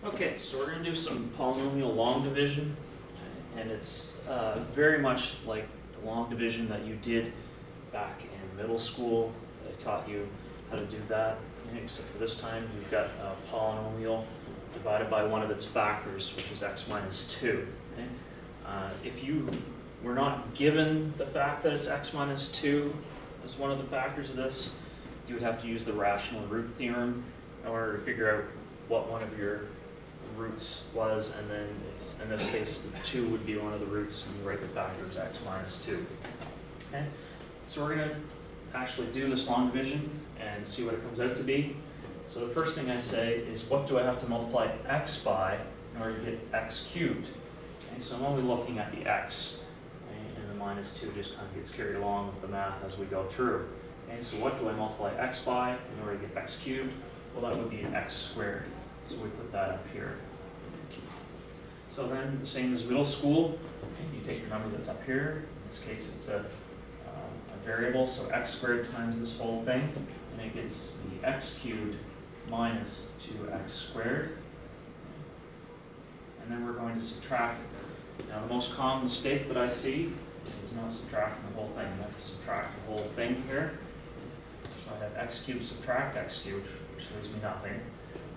Okay, so we're going to do some polynomial long division, and it's very much like the long division that you did back in middle school. I taught you how to do that, except for this time we've got a polynomial divided by one of its factors, which is x minus 2. Okay? If you were not given the fact that it's x minus 2 as one of the factors of this, you would have to use the rational root theorem in order to figure out what one of your roots was, and then in this case 2 would be one of the roots, and you write the factor as x minus 2. Okay? So we're going to actually do this long division and see what it comes out to be. So the first thing I say is, what do I have to multiply x by in order to get x cubed? Okay, so I'm only looking at the x, okay, and the minus 2 just kind of gets carried along with the math as we go through. Okay, so what do I multiply x by in order to get x cubed? Well, that would be x squared. So we put that up here. So then, the same as middle school, okay, you take your number that's up here. In this case, it's a variable, so x squared times this whole thing, and it gets the x cubed minus 2x squared. And then we're going to subtract it. Now, the most common mistake that I see is not subtracting the whole thing. I have to subtract the whole thing here. So I have x cubed subtract x cubed, which leaves me nothing.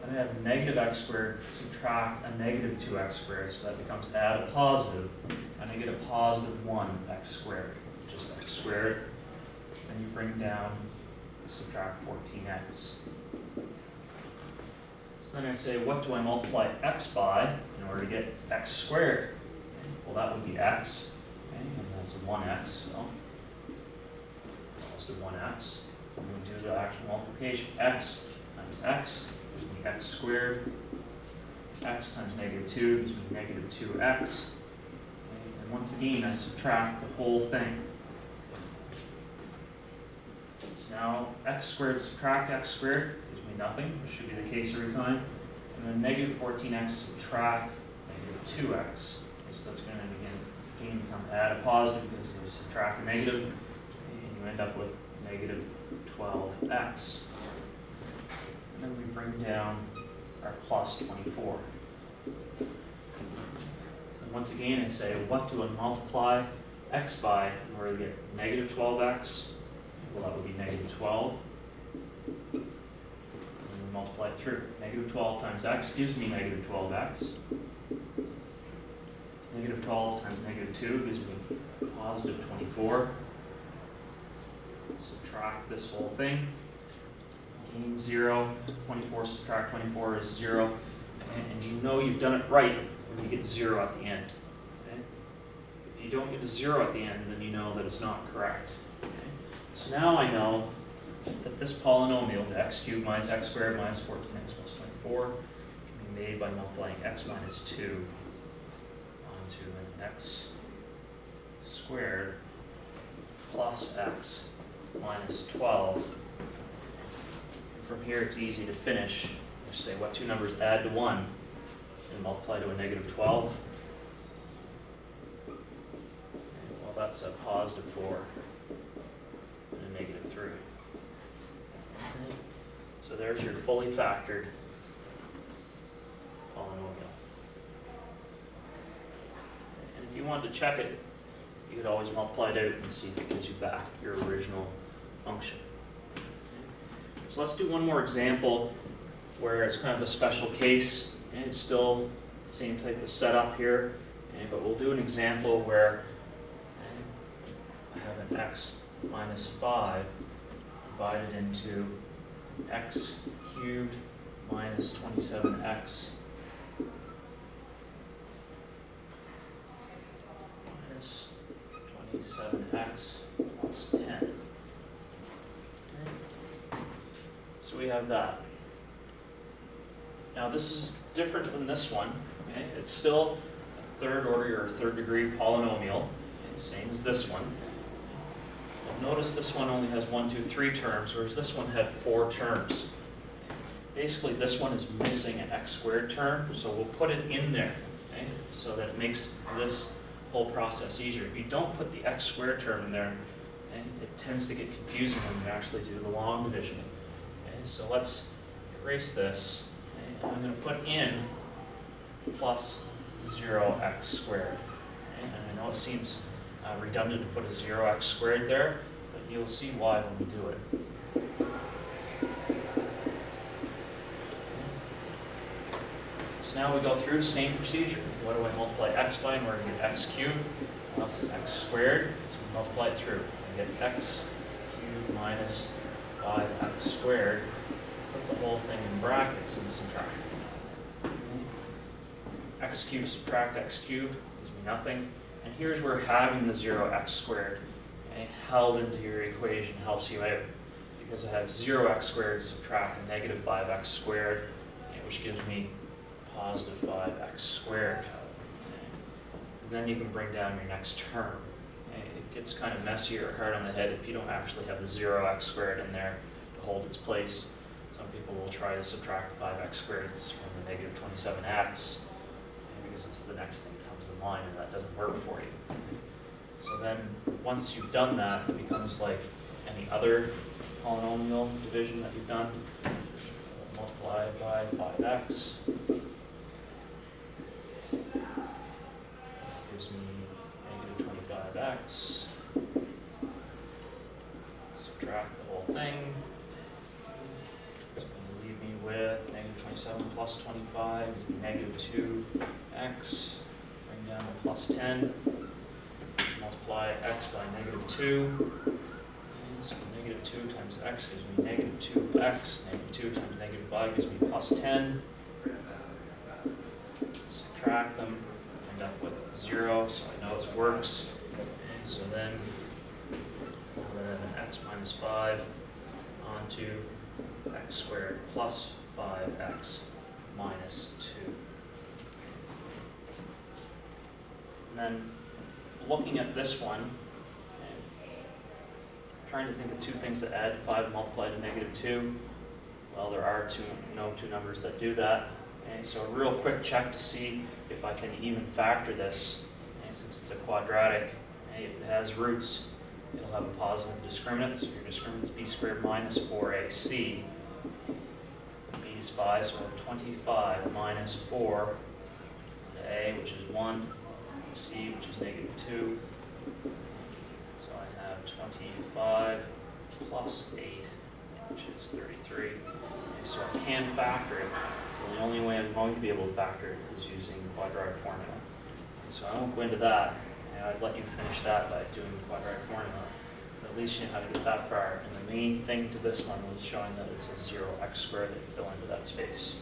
Then I have negative x squared subtract a negative 2x squared, so that becomes add a positive, and I get a positive 1x squared, just x squared. Then you bring down, subtract 14x. So then I say, what do I multiply x by in order to get x squared? Okay. Well, that would be x, okay, and that's a 1x, so positive 1x. So then we do the actual multiplication, x times x gives me x squared, x times negative 2 gives me negative 2x, okay. And once again I subtract the whole thing. So now x squared subtract x squared gives me nothing, which should be the case every time. And then negative 14x subtract negative 2x. Okay, so that's going to again become add a positive because they subtract a negative, and you end up with negative 12x. And then we bring down our plus 24. So once again, I say, what do I multiply x by in order to get negative 12x? Well, that would be negative 12. And we multiply it through. Negative 12 times x gives me negative 12x. Negative 12 times negative 2 gives me positive 24. Subtract this whole thing. Gain 0. 24 subtract 24 is 0. And you know you've done it right when you get 0 at the end. Okay? If you don't get 0 at the end, then you know that it's not correct. Okay? So now I know that this polynomial, the x cubed minus x squared minus 14x plus 24, can be made by multiplying x minus 2 onto an x squared plus x minus 12. From here, it's easy to finish. Just say what two numbers add to 1 and multiply to a negative 12. Okay, well, that's a positive 4 and a negative 3. Okay. So there's your fully factored polynomial. And if you wanted to check it, you could always multiply it out and see if it gives you back your original function. So let's do one more example where it's kind of a special case, and it's still the same type of setup here, but we'll do an example where I have an x minus 5 divided into x cubed minus 27x minus 27x plus 10. So we have that. Now this is different than this one. Okay? It's still a third order or third degree polynomial, okay? Same as this one. But notice this one only has 1, 2, 3 terms, whereas this one had 4 terms. Basically this one is missing an x squared term, so we'll put it in there, okay? So that it makes this whole process easier. If you don't put the x squared term in there, okay, it tends to get confusing when you actually do the long division. So let's erase this, okay, and I'm going to put in plus 0x squared. Okay? And I know it seems redundant to put a 0x squared there, but you'll see why when we do it. So now we go through the same procedure. What do I multiply x by in order to get x cubed? Well, it's an x squared, so we multiply it through. I get x cubed minus 5x squared. Put the whole thing in brackets and subtract. X cubed subtract x cubed gives me nothing. And here's where having the 0x squared held into your equation helps you out. Because I have 0x squared subtract a negative 5x squared, which gives me positive 5x squared. And then you can bring down your next term. It gets kind of messy or hard on the head if you don't actually have the 0x squared in there to hold its place. Some people will try to subtract 5x squared from the negative 27x because it's the next thing that comes in line, and that doesn't work for you. So then once you've done that, it becomes like any other polynomial division that you've done. Multiply by 5x. Gives me negative 25x. Subtract the whole thing. It's going to leave me with negative 27 plus 25, negative 2x. Bring down the plus 10. Multiply x by negative 2. So negative 2 times x gives me negative 2x. Negative 2 times negative 5 gives me plus 10. Subtract them. End up with 0, so I know it works. And so then x minus 5 onto x squared plus 5x minus 2. And then looking at this one, and trying to think of two things that add 5 multiplied to negative 2. Well, there are no two numbers that do that. And so a real quick check to see if I can even factor this. And since it's a quadratic, and if it has roots, it'll have a positive discriminant. So your discriminant is b squared minus 4ac. b is 5, so we have 25 minus 4 to a, which is 1, c, which is negative 2. So I have 25 plus 8, which is 33. Okay, so I can factor it. So the only way I'm going to be able to factor it is using the quadratic formula. And so I won't go into that. And I'd let you finish that by doing the quadratic formula. But at least you know how to get that far. And the main thing to this one was showing that it's a 0x squared that you fill into that space.